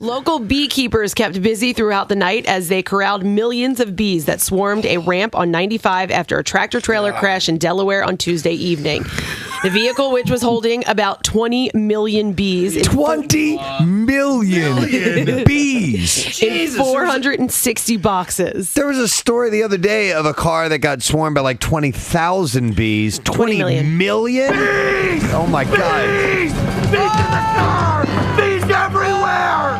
Local beekeepers kept busy throughout the night as they corralled millions of bees that swarmed a ramp on 95 after a tractor-trailer crash in Delaware on Tuesday evening. The vehicle, which was holding about 20 million bees. 20 million bees! In 460 boxes. There was a story the other day of a car that got swarmed by like 20,000 bees. 20 million? Oh, my God. Bees in the car! Bees everywhere!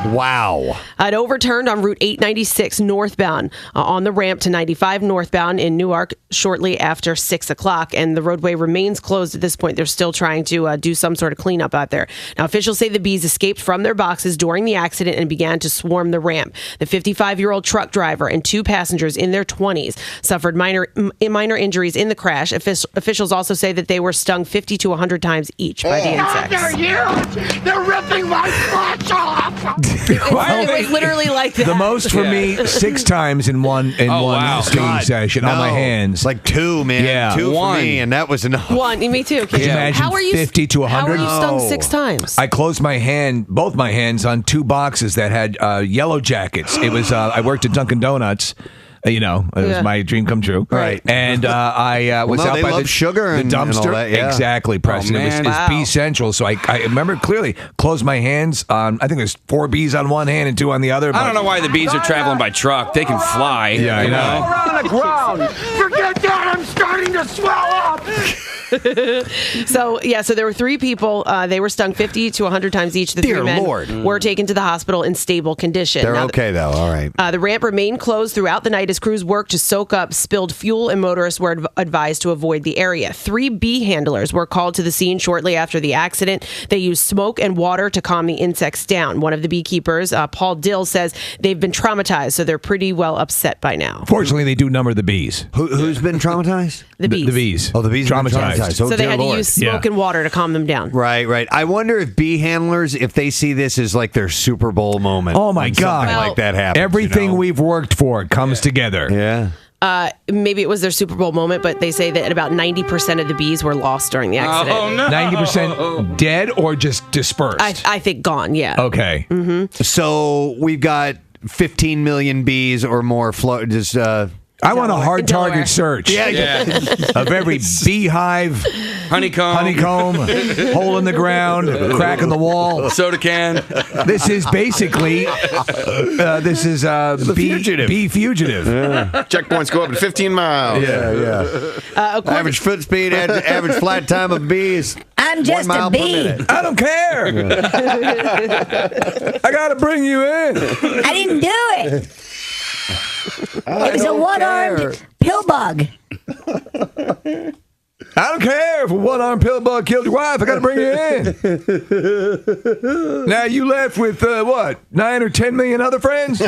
Wow. It overturned on Route 896 northbound on the ramp to 95 northbound in Newark shortly after 6 o'clock, and the roadway remains closed at this point. They're still trying to do some sort of cleanup out there. Now, officials say the bees escaped from their boxes during the accident and began to swarm the ramp. The 55-year-old truck driver and 2 passengers in their 20s suffered minor injuries in the crash. Officials also say that they were stung 50 to 100 times each by the insects. They're huge! They're ripping my flesh off! It was literally like that. The most for me, 6 times in one stinging session on my hands. Like 2, man. Yeah. 2 for me, and that was enough. 1. Me too. Could you imagine how are you 50 to 100? How are you stung No. 6 times? I closed both my hands on 2 boxes that had yellow jackets. It was I worked at Dunkin' Donuts. It was my dream come true. Right. And I was out they by love sugar the and dumpster. all that, yeah. Exactly, Preston. It was Bee Central. So I remember clearly closed my hands on, I think there's 4 bees on one hand and 2 on the other. I don't know why the bees are traveling by truck. They can fly. Yeah, I know. On the ground! Forget that! I'm starting to swell up! So there were 3 people. They were stung 50 to 100 times each. The Dear 3 men Lord. were taken to the hospital in stable condition. They're Now, okay, though. All right. The ramp remained closed throughout the night as crews worked to soak up spilled fuel, and motorists were advised to avoid the area. 3 bee handlers were called to the scene shortly after the accident. They used smoke and water to calm the insects down. One of the beekeepers, Paul Dill, says they've been traumatized, so they're pretty well upset by now. Fortunately, they do number the bees. Who's been traumatized? The bees. The bees. Oh, the bees have been traumatized. So they dear had Lord. to use smoke and water to calm them down. Right. I wonder if bee handlers, if they see this as like their Super Bowl moment. Oh, my when God. something like that happens. Everything we've worked for comes together. Yeah. Maybe it was their Super Bowl moment, but they say that about 90% of the bees were lost during the accident. Oh, no. 90% dead or just dispersed? I think gone, yeah. Okay. So we've got 15 million bees or more I want a hard Delaware. target search Yeah. of every beehive, honeycomb, hole in the ground, crack in the wall. Soda can. This is basically fugitive. Bee fugitive. Checkpoints go up to 15 miles. Average foot speed, average flight time of bees. I'm just 1 mile a per bee. minute. I don't care. I got to bring you in. I didn't do it. It was a one-armed pill bug. I don't care if a one-armed pill bug killed your wife. I got to bring you in. Now you left with, 9 or 10 million other friends?